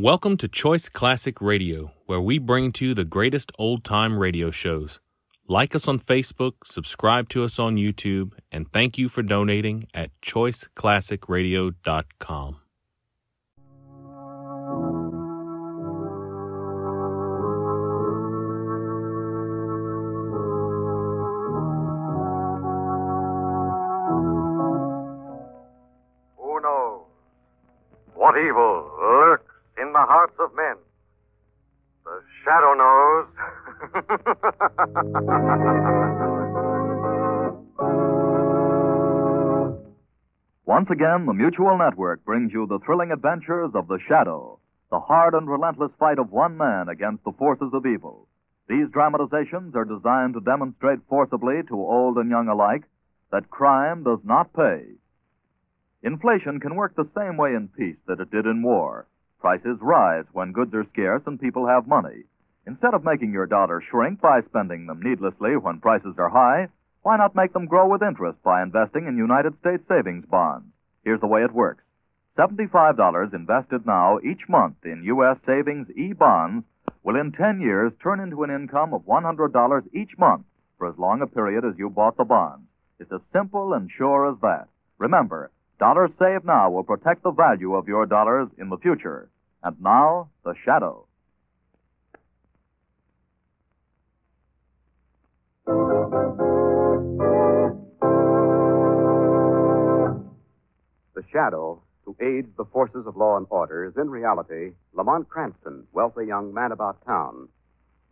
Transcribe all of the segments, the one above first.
Welcome to Choice Classic Radio, where we bring to you the greatest old-time radio shows. Like us on Facebook, subscribe to us on YouTube, and thank you for donating at choiceclassicradio.com. Who knows what evil lurks in the hearts of men? The shadow knows. Once again, the Mutual Network brings you the thrilling adventures of the Shadow, the hard and relentless fight of one man against the forces of evil. These dramatizations are designed to demonstrate forcibly to old and young alike that crime does not pay. Inflation can work the same way in peace that it did in war. Prices rise when goods are scarce and people have money. Instead of making your dollar shrink by spending them needlessly when prices are high, why not make them grow with interest by investing in United States savings bonds? Here's the way it works. $75 invested now each month in U.S. savings E-bonds will in 10 years turn into an income of $100 each month for as long a period as you bought the bonds. It's as simple and sure as that. Remember, dollars saved now will protect the value of your dollars in the future. And now, the Shadow. The Shadow, who aids the forces of law and order, is in reality Lamont Cranston, wealthy young man about town.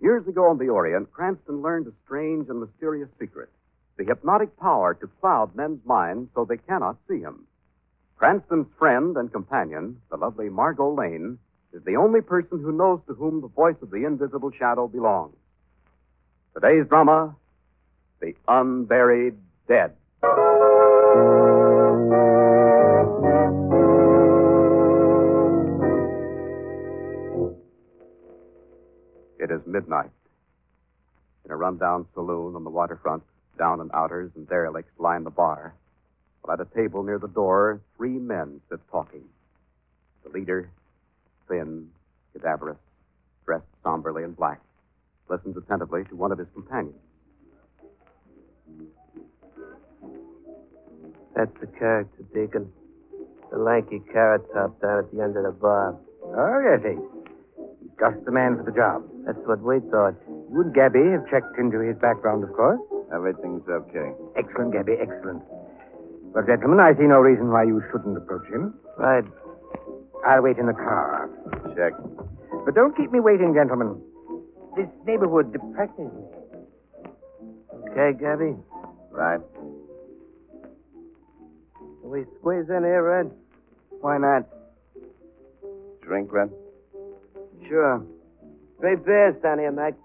Years ago in the Orient, Cranston learned a strange and mysterious secret, the hypnotic power to cloud men's minds so they cannot see him. Cranston's friend and companion, the lovely Margot Lane, is the only person who knows to whom the voice of the invisible shadow belongs. Today's drama, The Unburied Dead. It is midnight. In a rundown saloon on the waterfront, down and outers and derelicts line the bar. While at a table near the door, 3 men sit talking. The leader, thin, cadaverous, dressed somberly in black, listens attentively to one of his companions. That's the character, Deacon. The lanky carrot top down at the end of the bar. Oh, yes, Ace. He's just the man for the job. That's what we thought. You and Gabby have checked into his background, of course. Everything's okay. Excellent, Gabby, excellent. Well, gentlemen, I see no reason why you shouldn't approach him. Right. I'll wait in the car. Check. But don't keep me waiting, gentlemen. This neighborhood depresses me. Okay, Gabby? Right. Can we squeeze in here, Red? Why not? Drink, Red? Sure. Straight beers down here, Mac.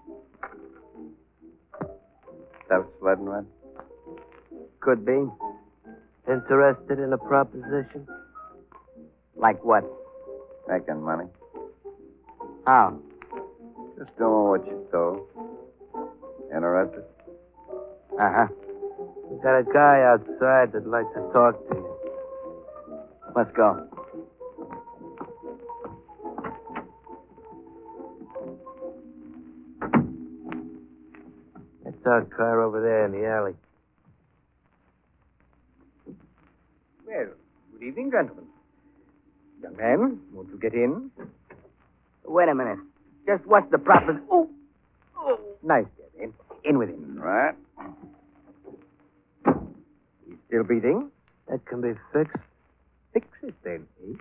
Self-sledding, Red? Could be. Interested in a proposition? Like what? Making money. How? Just doing what you're told. Interested? Uh-huh. We got a guy outside that'd like to talk to you. Let's go. That's our car over there in the alley. Well, good evening, gentlemen. Young man, won't you get in? Wait a minute. Just what's the proper... Oh! Nice, Gabby. In with him. Right. He's still breathing? That can be fixed. Fix it, then, Ace.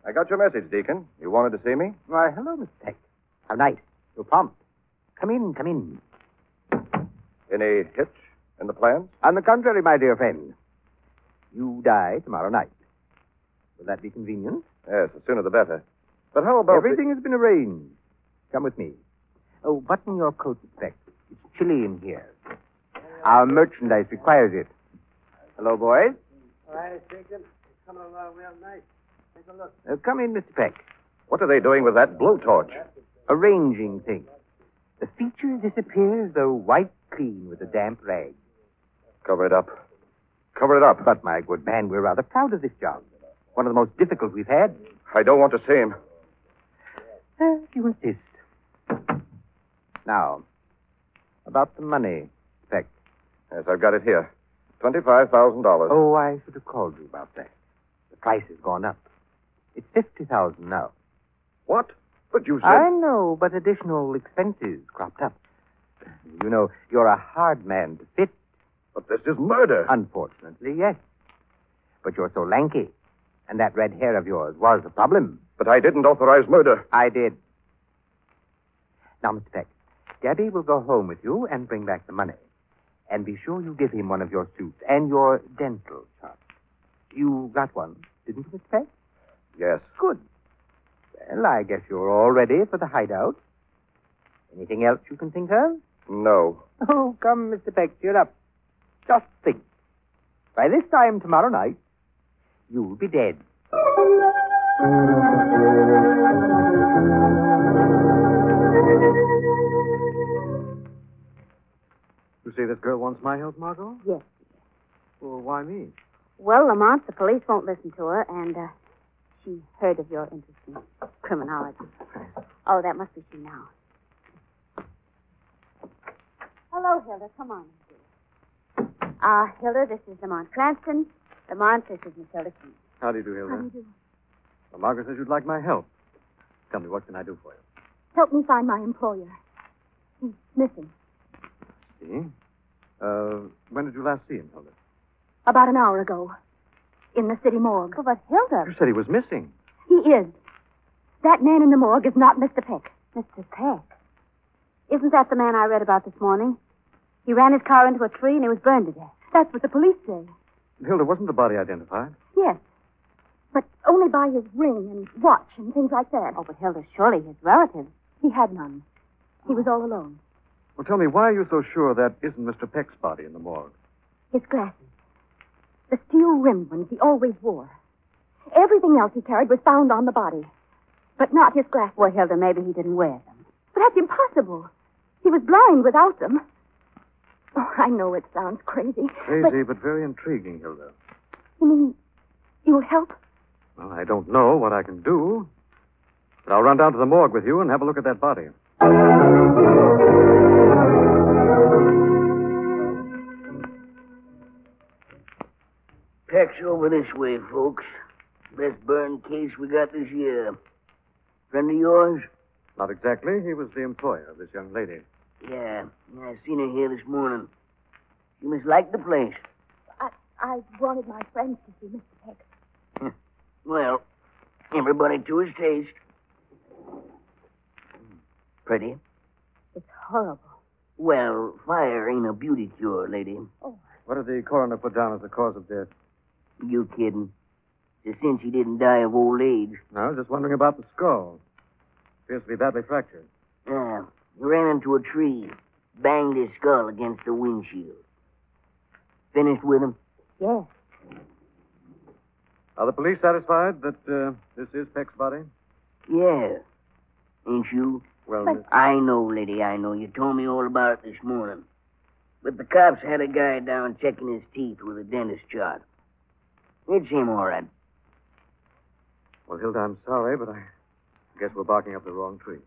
I got your message, Deacon. You wanted to see me? Why, hello, Mr. Peck. How nice. So prompt. Come in, come in. Any hitch in the plans? On the contrary, my dear friend. You die tomorrow night. Will that be convenient? Yes, the sooner the better. But how about... Everything has been arranged. Come with me. Oh, button your coat, Mr. Peck. It's chilly in here. Our merchandise requires it. Hello, boys. All right, Deacon. It's coming along real nice. Take a look. Come in, Mr. Peck. What are they doing with that blowtorch? Arranging things. The features disappear as though wiped clean with a damp rag. Cover it up. Cover it up. But, my good man, we're rather proud of this job. One of the most difficult we've had. I don't want to see him. If you insist. Now, about the money, Peck. Yes, I've got it here. $25,000. Oh, I should have called you about that. The price has gone up. It's $50,000 now. What? But you said... I know, but additional expenses cropped up. You know, you're a hard man to fit. But this is murder. Unfortunately, yes. But you're so lanky. And that red hair of yours was a problem. But I didn't authorize murder. I did. Now, Mr. Peck, Daddy will go home with you and bring back the money. And be sure you give him one of your suits and your dental chart. You got one, didn't you, Mr. Peck? Yes. Good. Well, I guess you're all ready for the hideout. Anything else you can think of? No. Oh, come, Mr. Peck, cheer up. Just think. By this time tomorrow night, you'll be dead. You say this girl wants my help, Margot? Yes. Well, why me? Well, Lamont, the police won't listen to her, and she heard of your interest in criminology. Oh, that must be she now. Hello, Hilda. Come on. Hilda, this is Lamont Cranston. Lamont, this is Miss Hilda Keene. How do you do, Hilda? How do you do? Well, Margot says you'd like my help. Tell me, what can I do for you? Help me find my employer. He's missing. See? When did you last see him, Hilda? About an hour ago. In the city morgue. Oh, but Hilda... You said he was missing. He is. That man in the morgue is not Mr. Peck. Mr. Peck? Isn't that the man I read about this morning? He ran his car into a tree and he was burned to death. That's what the police say. Hilda, wasn't the body identified? Yes. But only by his ring and watch and things like that. Oh, but Hilda, surely his relatives. He had none. He was all alone. Well, tell me, why are you so sure that isn't Mr. Peck's body in the morgue? His glasses. The steel-rimmed ones he always wore. Everything else he carried was found on the body. But not his glasses. Well, Hilda, maybe he didn't wear them. But that's impossible. He was blind without them. Oh, I know it sounds crazy. Crazy, but very intriguing, Hilda. You mean you'll help? Well, I don't know what I can do. But I'll run down to the morgue with you and have a look at that body. Peck's over this way, folks. Best burn case we got this year. Friend of yours? Not exactly. He was the employer of this young lady. Yeah, I seen her here this morning. She must like the place. I wanted my friends to see Mr. Peck. Well, everybody to his taste. Pretty? It's horrible. Well, fire ain't a beauty cure, lady. Oh. What did the coroner put down as the cause of death? You kidding? Just since he didn't die of old age. No, I was just wondering about the skull. Appears to be badly fractured. Yeah, he ran into a tree, banged his skull against the windshield. Finished with him? Yes. Are the police satisfied that this is Peck's body? Yeah. Ain't you? Well, But- I know, lady, I know. You told me all about it this morning. But the cops had a guy down checking his teeth with a dentist chart. It's him, all right. well, Hilda, I'm sorry, but I guess we're barking up the wrong tree.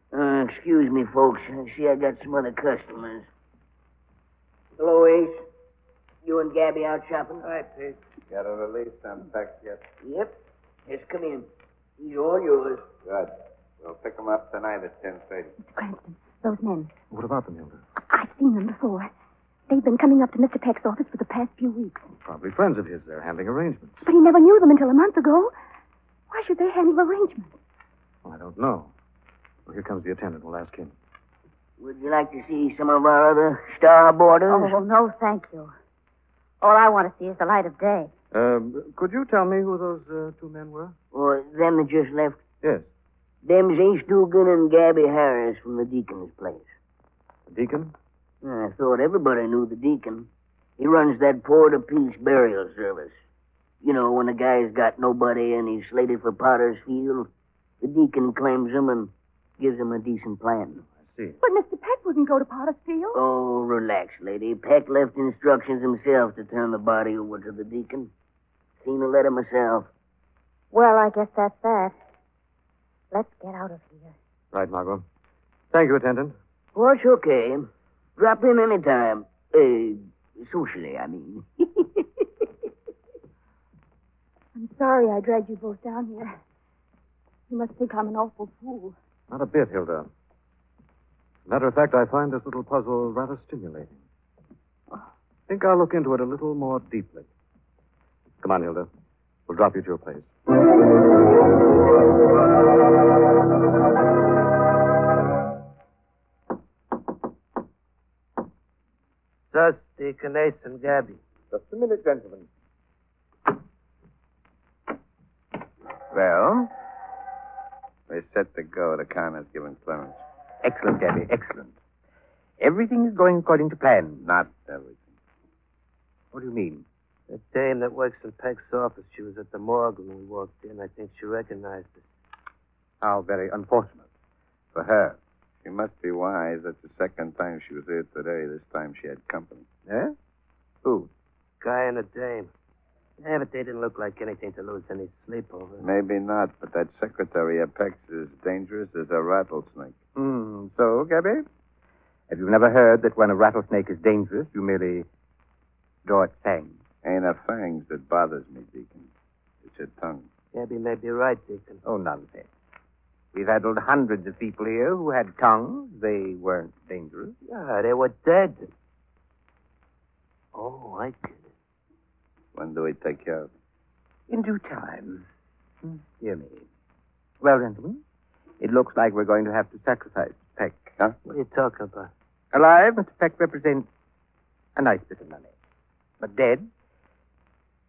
Excuse me, folks. I see I got some other customers. Hello, Ace. You and Gabby out shopping? Hi, Pete. Got a release on Peck yet? Yep. Just come in. He's all yours. Good. We'll pick him up tonight at 10:30. Mr. Cranston, those men. What about them, Hilda? I've seen them before. They've been coming up to Mr. Peck's office for the past few weeks. Probably friends of his. They're handling arrangements. But he never knew them until a month ago. Why should they handle arrangements? Well, I don't know. Well, here comes the attendant. We'll ask him. Would you like to see some of our other star boarders? Oh, no, thank you. All I want to see is the light of day. Could you tell me who those two men were? Or them that just left? Yes. Them's Ace Dugan and Gabby Harris from the Deacon's place. The deacon? I thought everybody knew the Deacon. He runs that poor-to-peace burial service. You know, when a guy's got nobody and he's slated for Potter's Field, the Deacon claims him and gives him a decent plan. see. But Mr. Peck wouldn't go to Pottersfield. Oh, relax, lady. Peck left instructions himself to turn the body over to the deacon. Seen the letter myself. Well, I guess that's that. Let's get out of here. Right, Margot. Thank you, attendant. Wash okay. Drop in any time. Socially, I mean. I'm sorry I dragged you both down here. You must think I'm an awful fool. Not a bit, Hilda. Matter of fact, I find this little puzzle rather stimulating. I think I'll look into it a little more deeply. Come on, Hilda. We'll drop you to your place. Thus, Deaconess and Gabby. Just a minute, gentlemen. Well, we're set to go. The coroner's given clearance. Excellent, Gabby. Excellent. Everything is going according to plan. Not everything. What do you mean? The dame that works in Peck's office, she was at the morgue when we walked in. I think she recognized us. How very unfortunate. For her. She must be wise. That's the second time she was here today. This time she had company. Eh? Who? Guy and a dame. Yeah, but they didn't look like anything to lose any sleep over. Maybe not, but that secretary of Peck's is dangerous as a rattlesnake. So, Gabby? Have you never heard that when a rattlesnake is dangerous, you merely draw its fangs? Ain't her fangs that bothers me, Deacon. It's her tongue. Gabby may be right, Deacon. Oh, nonsense. We've handled hundreds of people here who had tongues. They weren't dangerous. Yeah, they were dead. Oh, I get it. When do we take care of it? In due time. Dear me. Well, gentlemen, it looks like we're going to have to sacrifice Peck. Huh? What are you talking about? Alive, Mr. Peck represents a nice bit of money. But dead,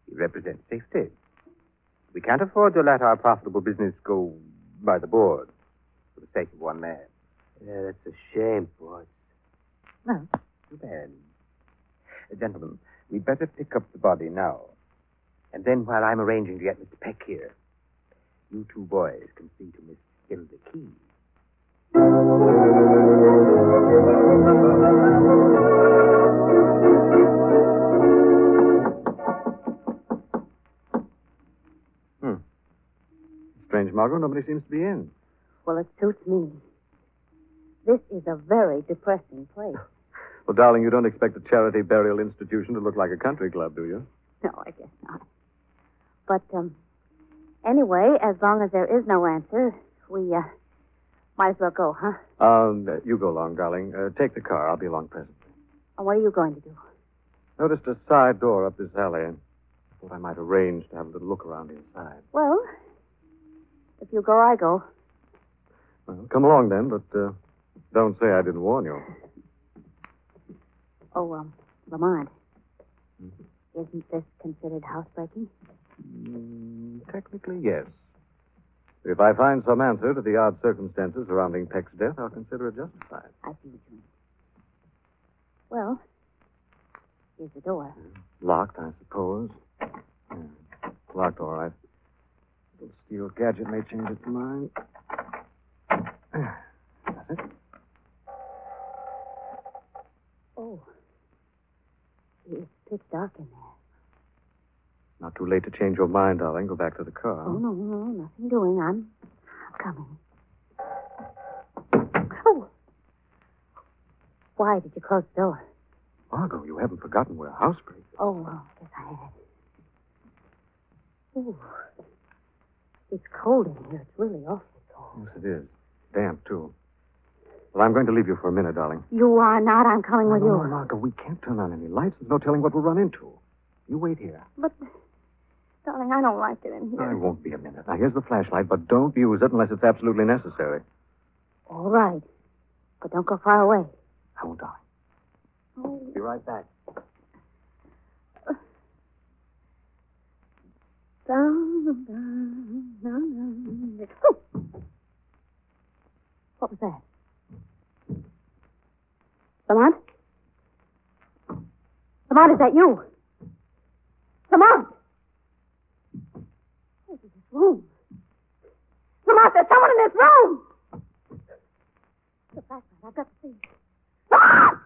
he represents safety. We can't afford to let our profitable business go by the board for the sake of one man. Yeah, that's a shame, boss. No, too bad. Gentlemen, we'd better pick up the body now. And then while I'm arranging to get Mr. Peck here, you two boys can see to Miss Hilda Key. Strange, Margot. Nobody seems to be in. Well, it suits me. This is a very depressing place. Well, darling, you don't expect a charity burial institution to look like a country club, do you? No, I guess not. But, anyway, as long as there is no answer, we, might as well go, huh? You go along, darling. Take the car. I'll be along presently. And what are you going to do? Noticed a side door up this alley. Thought I might arrange to have a little look around inside. Well, if you go, I go. Well, come along then, but don't say I didn't warn you. Oh, Lamont. Isn't this considered housebreaking? Technically, yes. If I find some answer to the odd circumstances surrounding Peck's death, I'll consider it justified. I see what you mean. Well, here's the door. Locked, I suppose. Yeah, locked, all right. Little steel gadget may change its mind. That's it. Oh. It's pitch dark in there. Not too late to change your mind, darling. Go back to the car. Oh, no, nothing doing. I'm coming. Oh! Why did you close the door? Margot, you haven't forgotten we're housebreakers. Oh, well, yes, I had. Ooh. It's cold in here. It's really awfully cold. Yes, it is. Damp, too. Well, I'm going to leave you for a minute, darling. You are not. I'm coming with you. No, Margot, we can't turn on any lights. There's no telling what we'll run into. You wait here. But, darling, I don't like it in here. I won't be a minute. Now, here's the flashlight, but don't use it unless it's absolutely necessary. All right. But don't go far away. I won't, darling. Oh. Be right back. Oh. What was that? Lamont? Lamont, is that you? Lamont! What is this room? Lamont, there's someone in this room! The flashlight. I've got to see. Lamont!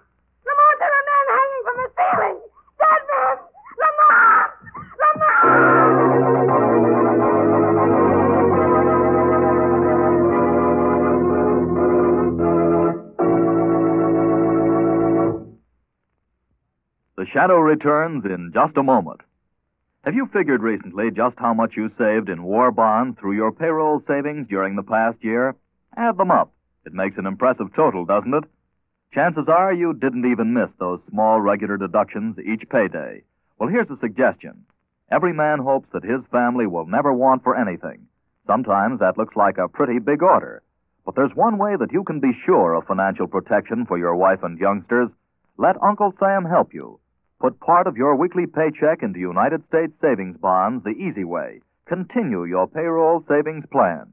Lamont, there are men hanging from the ceiling! Dead men! Lamont! The Shadow returns in just a moment. Have you figured recently just how much you saved in war bonds through your payroll savings during the past year? Add them up. It makes an impressive total, doesn't it? Chances are you didn't even miss those small regular deductions each payday. Well, here's a suggestion. Every man hopes that his family will never want for anything. Sometimes that looks like a pretty big order. But there's one way that you can be sure of financial protection for your wife and youngsters. Let Uncle Sam help you. Put part of your weekly paycheck into United States savings bonds the easy way. Continue your payroll savings plan.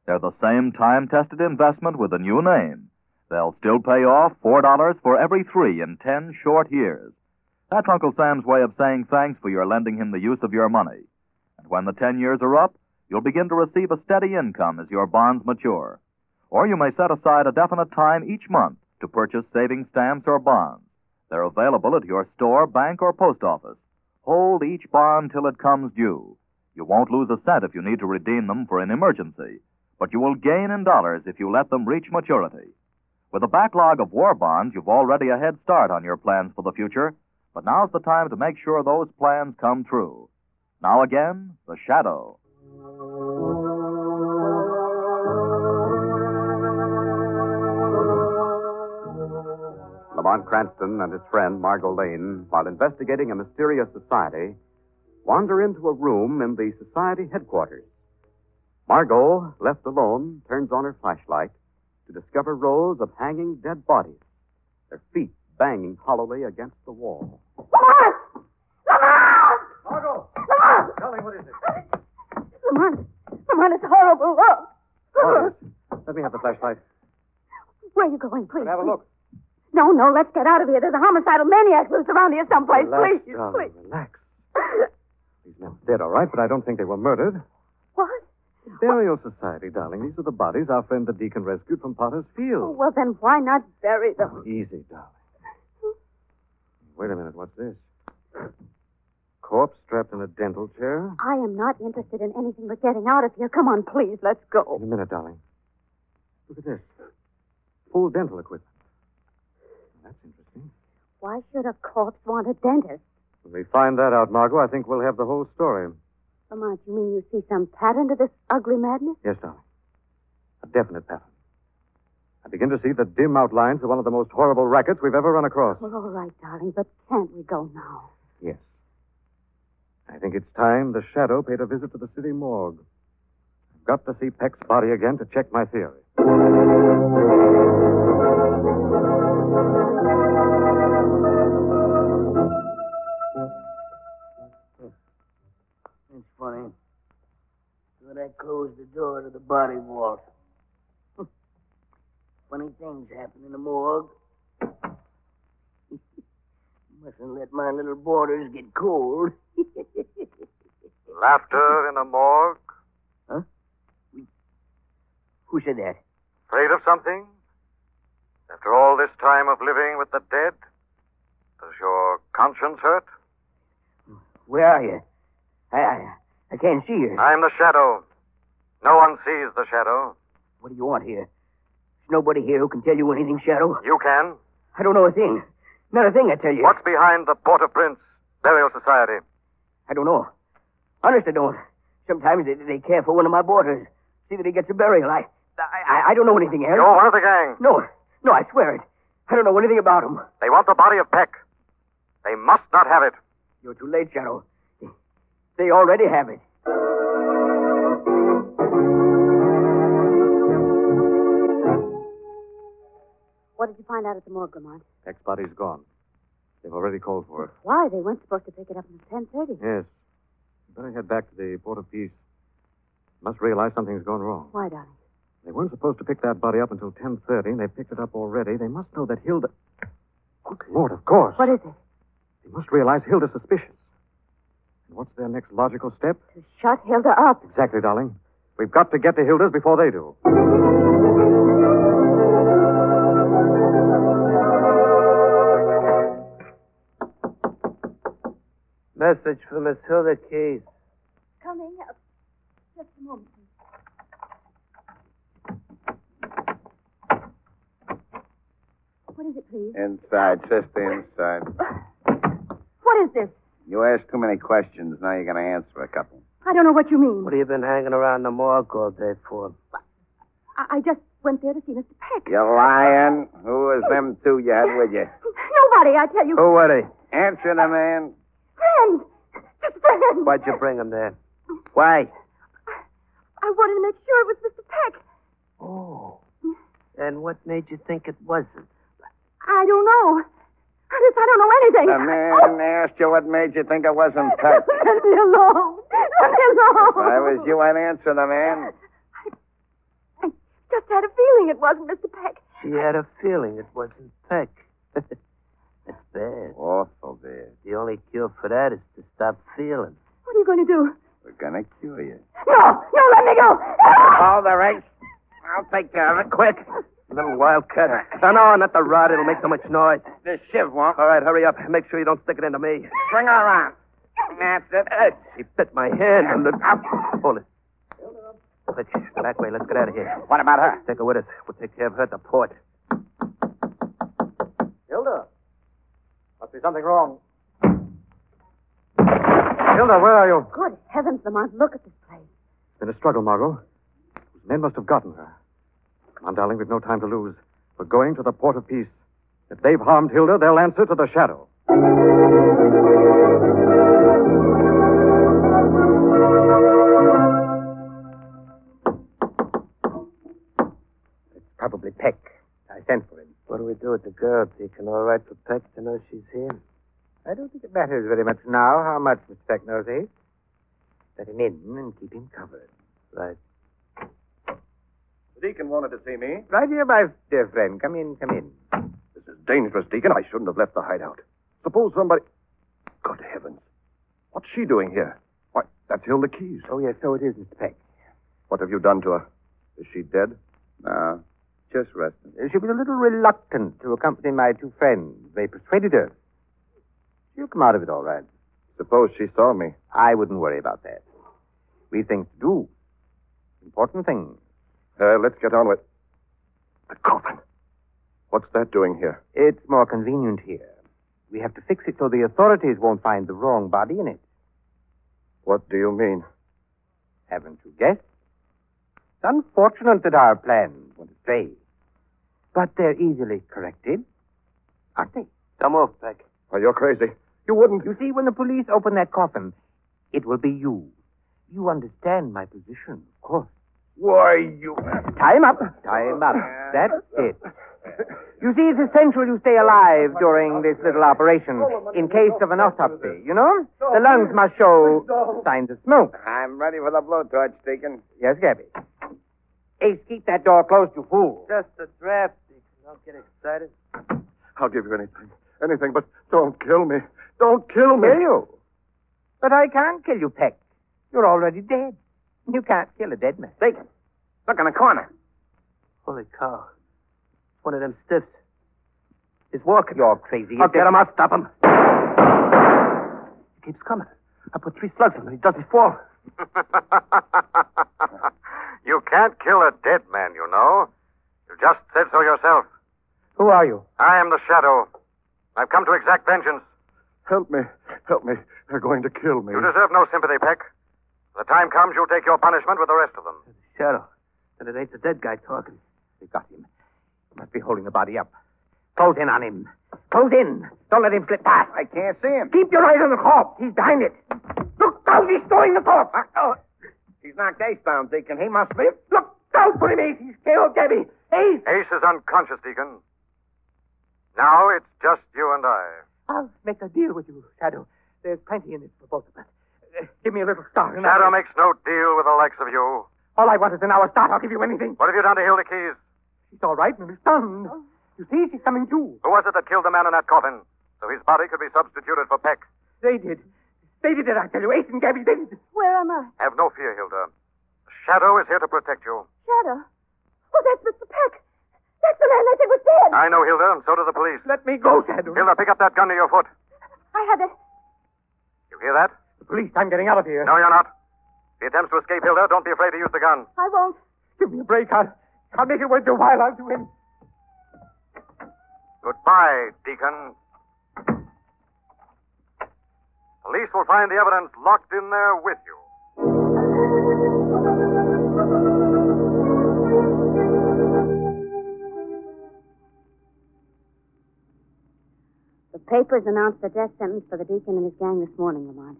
They're the same time-tested investment with a new name. They'll still pay off $4 for every 3 in 10 short years. That's Uncle Sam's way of saying thanks for your lending him the use of your money. And when the 10 years are up, you'll begin to receive a steady income as your bonds mature. Or you may set aside a definite time each month to purchase savings stamps or bonds. They're available at your store, bank, or post office. Hold each bond till it comes due. You won't lose a cent if you need to redeem them for an emergency, but you will gain in dollars if you let them reach maturity. With a backlog of war bonds, you've already a head start on your plans for the future, but now's the time to make sure those plans come true. Now again, The Shadow. Lamont Cranston and his friend, Margot Lane, while investigating a mysterious society, wander into a room in the society headquarters. Margot, left alone, turns on her flashlight to discover rows of hanging dead bodies, their feet banging hollowly against the wall. Lamont! Lamont! Margot! Lamont! Tell me, what is it? Lamont! Lamont, it's horrible. Look! Margot, let me have the flashlight. Where are you going, please? Have a look. No, let's get out of here. There's a homicidal maniac loose around here someplace. Relax, Please, darling, please. relax. These men are dead, all right, but I don't think they were murdered. What? Burial Society, darling. These are the bodies our friend the deacon rescued from Potter's Oh, Field. well, then why not bury them? Easy, darling. Wait a minute, what's this? Corpse strapped in a dental chair? I am not interested in anything but getting out of here. Come on, please, let's In go. a minute, darling. Look at this. Full dental equipment. That's interesting. Why should a corpse want a dentist? When we find that out, Margot, I think we'll have the whole story. Lamont, you mean you see some pattern to this ugly madness? Yes, darling. A definite pattern. I begin to see the dim outlines of one of the most horrible rackets we've ever run across. Well, all right, darling, but can't we go now? Yes. I think it's time the Shadow paid a visit to the city morgue. I've got to see Peck's body again to check my theory. It's funny. Thought I closed the door to the body vault. Funny things happen in the morgue. Mustn't let my little boarders get cold. Laughter in a morgue? Huh? Who said that? Afraid of something? After all this time of living with the dead? Does your conscience hurt? Where are you? I can't see you. I'm the Shadow. No one sees the Shadow. What do you want here? There's nobody here who can tell you anything, Shadow. You can. I don't know a thing. Not a thing, I tell you. What's behind the Port-au-Prince Burial Society? I don't know. Honest, I don't. Sometimes they care for one of my boarders. See that he gets a burial. I don't know anything else. You're one of the gang. No, I swear it. I don't know anything about him. They want the body of Peck. They must not have it. You're too late, Shadow. They already have it. What did you find out at the morgue, Lamont? Peck's body's gone. They've already called for it. Why? They weren't supposed to pick it up until 10:30. Yes. Better head back to the Port-au-Peace. Must realize something's gone wrong. Why, darling? They weren't supposed to pick that body up until 10:30, and they picked it up already. They must know that Hilda... Good Lord, of course. What is it? They must realize Hilda's suspicious. And what's their next logical step? To shut Hilda up. Exactly, darling. We've got to get to Hilda's before they do. Message for Miss Hilda Case. Coming. Just a moment, please. What is it, please? Inside, sister, inside. What is this? You asked too many questions. Now you're going to answer a couple. I don't know what you mean. What have you been hanging around the morgue all day for? I just went there to see Mr. Peck. You're lying. Who was them two you had with you? Nobody, I tell you. Who were they? Answer the man. Friends. Just friends. Why'd you bring them there? Why? I wanted to make sure it was Mr. Peck. Oh. And what made you think it wasn't? I don't know. I don't know anything. The man asked you what made you think it wasn't Peck. Let me alone. Let me alone. If I was you, I'd answer the man. I just had a feeling it wasn't Mr. Peck. She had a feeling it wasn't Peck. That's bad. Awful bad. The only cure for that is to stop feeling. What are you going to do? We're going to cure you. No, let me go. All the right. I'll take care of it. Quick. Little wildcat. No, not the rod. It'll make so much noise. This shiv won't. All right, hurry up. Make sure you don't stick it into me. Swing her around. That's it. She bit my hand. Hold it. Quick, that way. Let's get out of here. What about her? Take her with us. We'll take care of her at the port. Hilda. Must be something wrong. Hilda, where are you? Good heavens, Lamont, look at this place. It's been a struggle, Margot. Those men must have gotten her. Come on, darling, we've no time to lose. We're going to the Port of Peace. If they've harmed Hilda, they'll answer to the Shadow. It's probably Peck. I sent for him. What do we do with the girl, Deacon? All right for Peck to know she's here? I don't think it matters very much now how much Mr. Peck knows, eh? Let him in and keep him covered. Right. The deacon wanted to see me. Right here, my dear friend. Come in, come in. This is dangerous, Deacon. I shouldn't have left the hideout. Suppose somebody... Good heavens. What's she doing here? Why, that's Hilda Keys. Oh, yes, so it is, Mr. Peck. What have you done to her? Is she dead? No, just resting. She was a little reluctant to accompany my two friends. They persuaded her. She'll come out of it all right. Suppose she saw me. I wouldn't worry about that. We've things to do. Important things. Let's get on with... The coffin. What's that doing here? It's more convenient here. We have to fix it so the authorities won't find the wrong body in it. What do you mean? Haven't you guessed? It's unfortunate that our plans went astray. But they're easily corrected, aren't they? Come off, Peck. Oh, you're crazy. You wouldn't... You see, when the police open that coffin, it will be you. You understand my position, of course. Why, you... Time up. Time up. That's it. You see, it's essential you stay alive during this little operation in case of an autopsy, you know? The lungs must show signs of smoke. I'm ready for the blowtorch, Deacon. Yes, Gabby. Ace, keep that door closed, you fool. Just a draft, Deacon. Don't get excited. I'll give you anything. Anything, but don't kill me. Don't kill me. Kill you? But I can't kill you, Peck. You're already dead. You can't kill a dead man. Deacon, look in the corner. Holy cow. One of them stiffs. He's walking. You're crazy. I'll get him. I'll stop him. He keeps coming. I put 3 slugs in him. He doesn't fall. You can't kill a dead man, you know. You just said so yourself. Who are you? I am the Shadow. I've come to exact vengeance. Help me. Help me. They're going to kill me. You deserve no sympathy, Peck. When the time comes, you'll take your punishment with the rest of them. Shadow. And it ain't the dead guy talking. They got him. He must be holding the body up. Close in on him. Close in. Don't let him slip past. I can't see him. Keep your eyes on the corpse. He's behind it. Look out. He's throwing the corpse. He's knocked Ace-bound, Deacon. He must be... Look out for him, Ace. He's killed Debbie. Ace. Ace is unconscious, Deacon. Now it's just you and I. I'll make a deal with you, Shadow. There's plenty in it for both of us. Give me a little start. Shadow makes no deal with the likes of you. All I want is an hour's start. I'll give you anything. What have you done to Hilda Keys? She's all right, and we're stunned. You see, she's coming to. Who was it that killed the man in that coffin? So his body could be substituted for Peck. They did. They did it, I tell you. Ace and Gabby, they did it. Where am I? Have no fear, Hilda. The Shadow is here to protect you. Shadow? Oh, that's Mr. Peck. That's the man they said was dead. I know, Hilda, and so do the police. Let me go, Shadow. Hilda, pick up that gun to your foot. I had a... You hear that? The police, I'm getting out of here. No, you're not. If he attempts to escape, Hilda, don't be afraid to use the gun. I won't. Give me a break. I'll make it worth your while. I'll do it. Goodbye, Deacon. Police will find the evidence locked in there with you. The papers announced the death sentence for the deacon and his gang this morning, Lamont.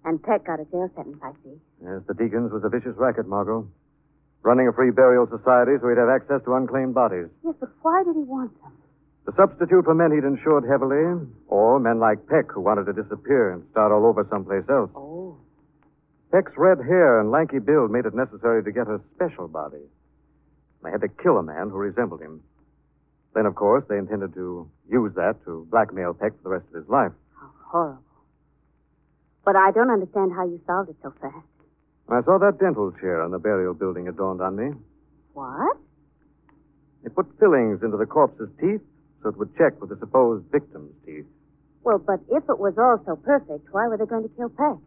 And Peck got a jail sentence, I see. Yes, the Deacon's was a vicious racket, Margot. Running a free burial society so he'd have access to unclaimed bodies. Yes, but why did he want them? To substitute for men he'd insured heavily, or men like Peck who wanted to disappear and start all over someplace else. Oh. Peck's red hair and lanky build made it necessary to get a special body. They had to kill a man who resembled him. Then, of course, they intended to use that to blackmail Peck for the rest of his life. How horrible. But I don't understand how you solved it so fast. When I saw that dental chair in the burial building, it dawned on me. What? They put fillings into the corpse's teeth so it would check with the supposed victim's teeth. Well, but if it was all so perfect, why were they going to kill Peck?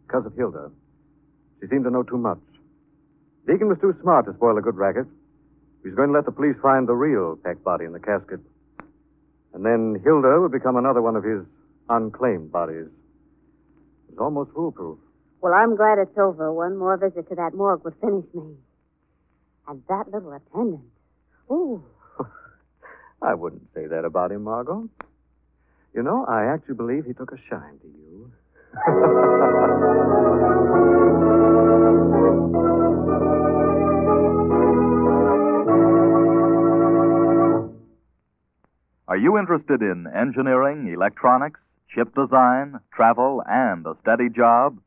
Because of Hilda. She seemed to know too much. Deacon was too smart to spoil a good racket. He was going to let the police find the real Peck body in the casket. And then Hilda would become another one of his unclaimed bodies. It was almost foolproof. Well, I'm glad it's over. One more visit to that morgue would finish me. And that little attendant. Ooh. I wouldn't say that about him, Margot. You know, I actually believe he took a shine to you. Are you interested in engineering, electronics, ship design, travel, and a steady job?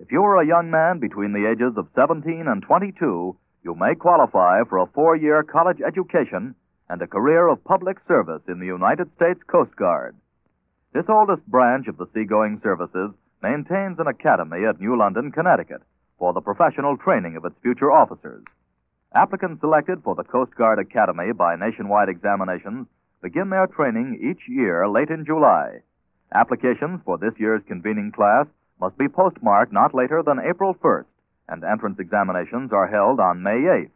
If you are a young man between the ages of 17 and 22, you may qualify for a 4-year college education and a career of public service in the United States Coast Guard. This oldest branch of the seagoing services maintains an academy at New London, Connecticut, for the professional training of its future officers. Applicants selected for the Coast Guard Academy by nationwide examinations begin their training each year late in July. Applications for this year's convening class must be postmarked not later than April 1st, and entrance examinations are held on May 8th.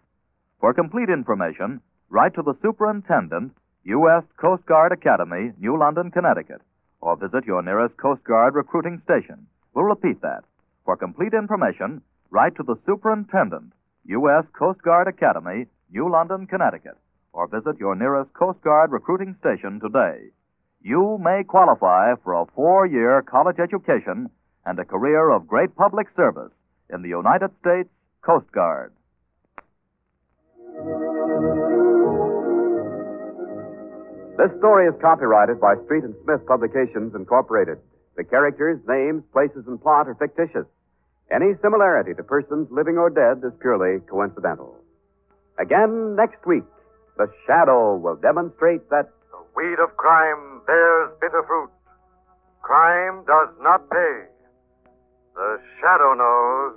For complete information, write to the Superintendent, U.S. Coast Guard Academy, New London, Connecticut, or visit your nearest Coast Guard recruiting station. We'll repeat that. For complete information, write to the Superintendent, U.S. Coast Guard Academy, New London, Connecticut, or visit your nearest Coast Guard recruiting station today. You may qualify for a 4-year college education and a career of great public service in the United States Coast Guard. This story is copyrighted by Street and Smith Publications, Incorporated. The characters, names, places, and plot are fictitious. Any similarity to persons living or dead is purely coincidental. Again, next week, The Shadow will demonstrate that The weed of crime bears bitter fruit. Crime does not pay. The shadow knows.